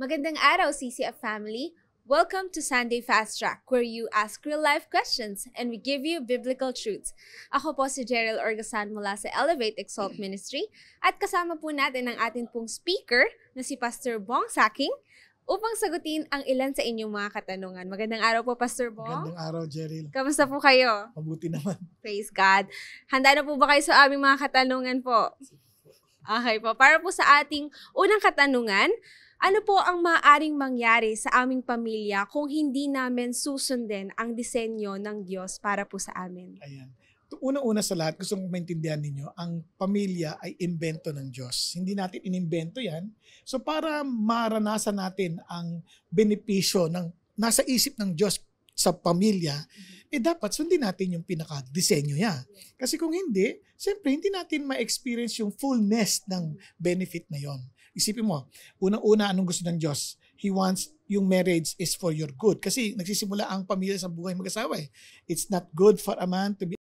Magandang araw, CCF family. Welcome to Sunday Fast Track, where you ask real-life questions and we give you biblical truths. Ako po si Gerald Orgasan mula sa Elevate Exalt Ministry at kasama po natin ang ating pong speaker na si Pastor Bong Saking upang sagutin ang ilan sa inyong mga katanungan. Magandang araw po, Pastor Bong. Magandang araw, Jeril. Kamusta po kayo? Mabuti naman. Praise God. Handa na po ba kayo sa aming mga katanungan po? Okay po. Para po sa ating unang katanungan, ano po ang maaaring mangyari sa aming pamilya kung hindi namin susundin ang disenyo ng Diyos para po sa amin? Ayan. Una-una sa lahat, gusto kong maintindihan ninyo, ang pamilya ay imbento ng Diyos. Hindi natin inimbento yan. So para maranasan natin ang benepisyo ng nasa isip ng Diyos sa pamilya, dapat sundin natin yung pinaka-disenyo niya. Kasi kung hindi, siyempre hindi natin ma-experience yung fullness ng benefit na yon. Isipin mo, unang-una anong gusto ng Diyos? He wants yung marriage is for your good. Kasi nagsisimula ang pamilya sa buhay mag-asawa. It's not good for a man to be